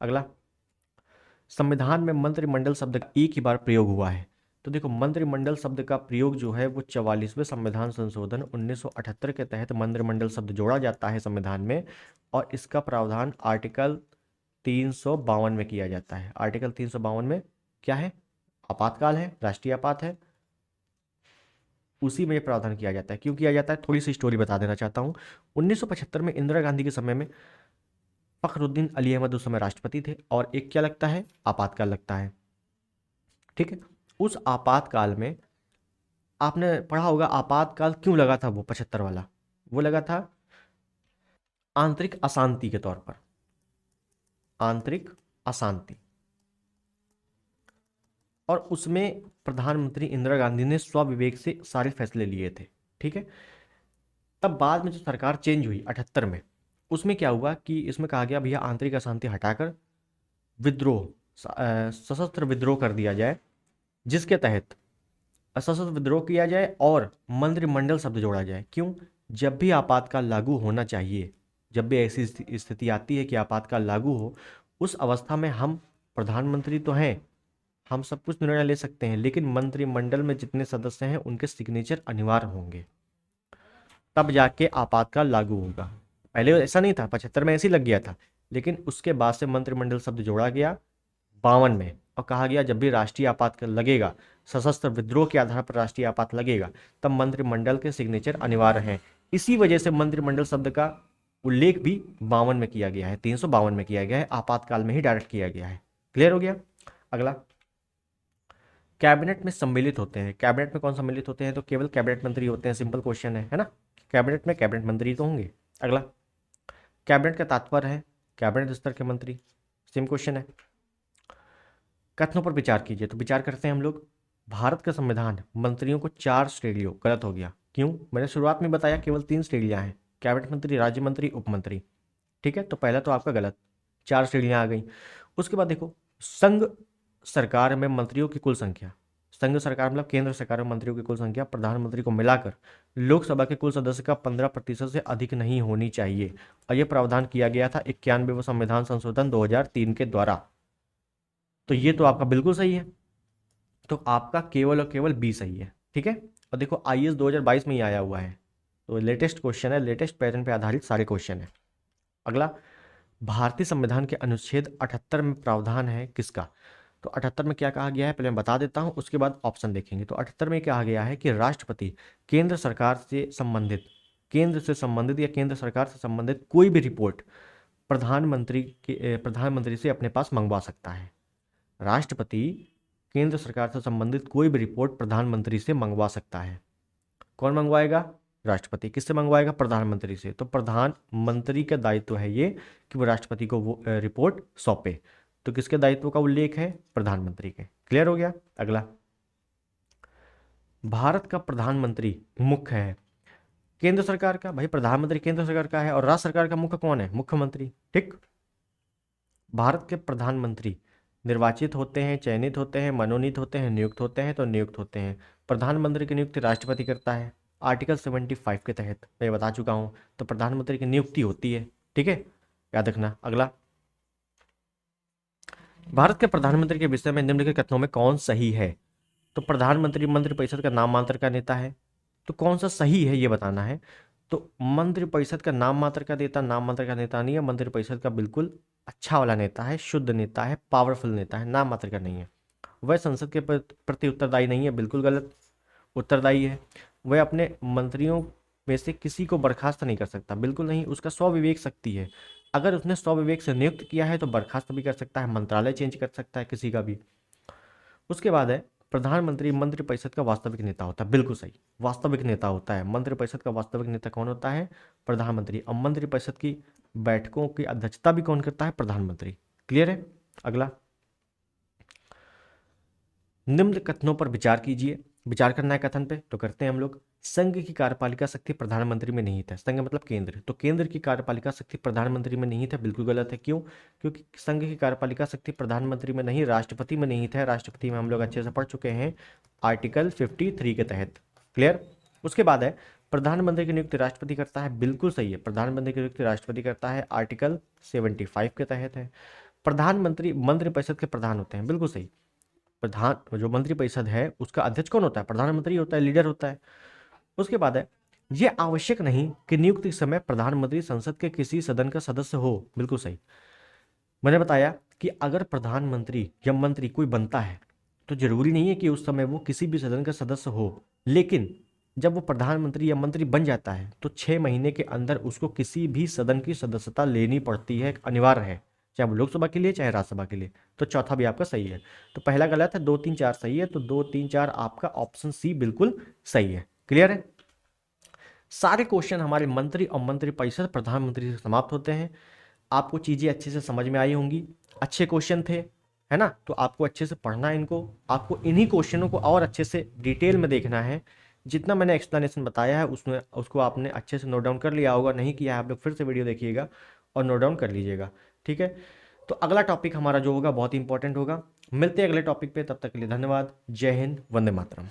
अगला, संविधान में मंत्रिमंडल शब्द का एक ही बार प्रयोग हुआ है। तो देखो मंत्रिमंडल शब्द का प्रयोग जो है वो 44वें संविधान संशोधन 1978 के तहत मंत्रिमंडल शब्द जोड़ा जाता है संविधान में, और इसका प्रावधान आर्टिकल 352 में किया जाता है। आर्टिकल 352 में क्या है, आपातकाल है, राष्ट्रीय आपात है, उसी में ये प्रावधान किया जाता है। क्यों किया जाता है, थोड़ी सी स्टोरी बता देना चाहता हूँ। 1975 में इंदिरा गांधी के समय में फखरुद्दीन अली अहमद उस समय राष्ट्रपति थे, और एक क्या लगता है, आपातकाल लगता है। ठीक है, उस आपातकाल में आपने पढ़ा होगा आपातकाल क्यों लगा था, वो 75 वाला, वो लगा था आंतरिक अशांति के तौर पर, आंतरिक अशांति। और उसमें प्रधानमंत्री इंदिरा गांधी ने स्वविवेक से सारे फैसले लिए थे। ठीक है, तब बाद में जो सरकार चेंज हुई 78 में, उसमें क्या हुआ कि इसमें कहा गया भैया आंतरिक अशांति हटाकर विद्रोह, सशस्त्र विद्रोह कर दिया जाए, जिसके तहत सशस्त्र विद्रोह किया जाए और मंत्रिमंडल शब्द जोड़ा जाए। क्यों, जब भी आपातकाल लागू होना चाहिए, जब भी ऐसी स्थिति आती है कि आपातकाल लागू हो, उस अवस्था में हम प्रधानमंत्री तो हैं, हम सब कुछ निर्णय ले सकते हैं, लेकिन मंत्रिमंडल में जितने सदस्य हैं उनके सिग्नेचर अनिवार्य होंगे, तब जाके आपातकाल लागू होगा। पहले ऐसा नहीं था, 75 में ऐसे ही लग गया था, लेकिन उसके बाद से मंत्रिमंडल शब्द जोड़ा गया 52 में, और कहा गया जब भी राष्ट्रीय आपात लगेगा, सशस्त्र विद्रोह के आधार पर राष्ट्रीय आपात लगेगा, तब मंत्रिमंडल के सिग्नेचर अनिवार्य हैं। इसी वजह से मंत्रिमंडल शब्द का उल्लेख भी 52 में किया गया है, 352 में किया गया है, आपातकाल में ही डायरेक्ट किया गया है। क्लियर हो गया। अगला, कैबिनेट में सम्मिलित होते हैं, कैबिनेट में कौन सम्मिलित होते हैं, तो केवल कैबिनेट मंत्री होते हैं। सिंपल क्वेश्चन है ना, कैबिनेट में कैबिनेट मंत्री तो होंगे। अगला, कैबिनेट का तात्पर्य है कैबिनेट स्तर के मंत्री, सेम क्वेश्चन है। कथनों पर विचार कीजिए, तो विचार करते हैं हम लोग। भारत का संविधान मंत्रियों को 4 श्रेणियों, गलत हो गया। क्यों, मैंने शुरुआत में बताया केवल 3 श्रेणियां हैं, कैबिनेट मंत्री, राज्य मंत्री, उप मंत्री। ठीक है, तो पहला तो आपका गलत, 4 श्रेणियां आ गई। उसके बाद देखो, संघ सरकार में मंत्रियों की कुल संख्या, संघ सरकार मतलब केंद्र सरकार में मंत्रियों की कुल संख्या प्रधानमंत्री को मिलाकर लोकसभा के कुल सदस्य का 15% से अधिक नहीं होनी चाहिए। और यह प्रावधान किया गया था 91वें संविधान संशोधन 2003 के द्वारा। तो ये तो आपका बिल्कुल सही है, तो आपका केवल और केवल बी सही है। ठीक है, और देखो आईएएस 2022 में ही आया हुआ है, तो लेटेस्ट क्वेश्चन है, लेटेस्ट पैटर्न पे आधारित सारे क्वेश्चन है। अगला, भारतीय संविधान के अनुच्छेद 78 में प्रावधान है किसका? तो 78 में क्या कहा गया है पहले मैं बता देता हूं, उसके बाद ऑप्शन देखेंगे। तो 78 में कहा गया है कि राष्ट्रपति केंद्र सरकार से संबंधित, केंद्र से संबंधित या केंद्र सरकार से संबंधित कोई भी रिपोर्ट प्रधानमंत्री से अपने पास मंगवा सकता है। राष्ट्रपति केंद्र सरकार से संबंधित कोई भी रिपोर्ट प्रधानमंत्री से मंगवा सकता है। कौन मंगवाएगा? राष्ट्रपति। किससे मंगवाएगा? प्रधानमंत्री से। तो प्रधानमंत्री का दायित्व है ये कि वो राष्ट्रपति को वो रिपोर्ट सौंपे। तो किसके दायित्व का उल्लेख है? प्रधानमंत्री के। क्लियर हो गया? अगला, भारत का प्रधानमंत्री मुख्य है केंद्र सरकार का। भाई प्रधानमंत्री केंद्र सरकार का है और राज्य सरकार का मुख्य कौन है? मुख्यमंत्री। ठीक, भारत के प्रधानमंत्री निर्वाचित होते हैं, चयनित होते हैं, मनोनीत होते हैं, नियुक्त होते हैं। तो नियुक्त होते हैं। प्रधानमंत्री की नियुक्ति राष्ट्रपति करता है आर्टिकल 75 के तहत, मैं बता चुका हूं। तो प्रधानमंत्री की नियुक्ति होती है। ठीक है, याद रखना। अगला, भारत के प्रधानमंत्री के विषय में निम्नलिखित कथनों में कौन सही है? तो प्रधानमंत्री मंत्रिपरिषद का नाम मात्र का नेता है। तो कौन सा सही है ये बताना है। तो मंत्रिपरिषद का नाम मात्र का नेता नाम मात्र का नेता नहीं है, मंत्रिपरिषद का बिल्कुल अच्छा वाला नेता है, शुद्ध नेता है, पावरफुल नेता है, नाम मात्र का नहीं है। वह संसद के प्रति उत्तरदायी नहीं है, बिल्कुल गलत। उत्तरदायी है। वह अपने मंत्रियों में से किसी को बर्खास्त नहीं कर सकता, बिल्कुल नहीं। उसका स्वविवेक शक्ति है, अगर उसने स्वविवेक से नियुक्त किया है तो बर्खास्त भी कर सकता है, मंत्रालय चेंज कर सकता है किसी का भी। उसके बाद है, प्रधानमंत्री मंत्रिपरिषद का वास्तविक नेता होता है। बिल्कुल सही, वास्तविक नेता होता है। मंत्रिपरिषद का वास्तविक नेता कौन होता है? प्रधानमंत्री। अब मंत्रिपरिषद की बैठकों की अध्यक्षता भी कौन करता है? प्रधानमंत्री। क्लियर है? अगला, निम्न कथनों पर विचार कीजिए। विचार करना है कथन पे, तो करते हैं हम लोग। संघ की कार्यपालिका शक्ति प्रधानमंत्री में निहित है। संघ मतलब केंद्र, तो केंद्र की कार्यपालिका शक्ति प्रधानमंत्री में निहित है। बिल्कुल गलत है। क्यों? क्योंकि संघ की कार्यपालिका शक्ति प्रधानमंत्री में नहीं, राष्ट्रपति में निहित है। राष्ट्रपति में हम लोग अच्छे से पढ़ चुके हैं आर्टिकल 53 के तहत। क्लियर? उसके बाद है, प्रधानमंत्री की नियुक्ति राष्ट्रपति करता है। बिल्कुल सही है, प्रधानमंत्री की नियुक्ति राष्ट्रपति करता है, आर्टिकल 75 के तहत है। प्रधानमंत्री मंत्रिपरिषद के प्रधान होते हैं। बिल्कुल सही, प्रधान जो मंत्रिपरिषद है उसका अध्यक्ष कौन होता है? प्रधानमंत्री होता है, लीडर होता है। उसके बाद है, यह आवश्यक नहीं कि नियुक्ति के समय प्रधानमंत्री संसद के किसी सदन का सदस्य हो। बिल्कुल सही, मैंने बताया कि अगर प्रधानमंत्री या मंत्री कोई बनता है तो जरूरी नहीं है कि उस समय वो किसी भी सदन का सदस्य हो, लेकिन जब वो प्रधानमंत्री या मंत्री बन जाता है तो 6 महीने के अंदर उसको किसी भी सदन की सदस्यता लेनी पड़ती है, अनिवार्य है, चाहे वो लोकसभा के लिए चाहे राज्यसभा के लिए। तो चौथा भी आपका सही है। तो पहला गलत है, 2 3 4 सही है। तो 2 3 4 आपका ऑप्शन सी बिल्कुल सही है। क्लियर है? सारे क्वेश्चन हमारे मंत्री और मंत्रिपरिषद प्रधानमंत्री से समाप्त होते हैं। आपको चीजें अच्छे से समझ में आई होंगी, अच्छे क्वेश्चन थे, है ना? तो आपको अच्छे से पढ़ना है इनको, आपको इन्हीं क्वेश्चनों को और अच्छे से डिटेल में देखना है। जितना मैंने एक्सप्लेनेशन बताया है उसमें उसको आपने अच्छे से नोट डाउन कर लिया होगा, नहीं किया है आप लोग फिर से वीडियो देखिएगा और नोट डाउन कर लीजिएगा। ठीक है, तो अगला टॉपिक हमारा जो होगा बहुत इंपॉर्टेंट होगा। मिलते हैं अगले टॉपिक पे, तब तक के लिए धन्यवाद। जय हिंद, वंदे मातरम।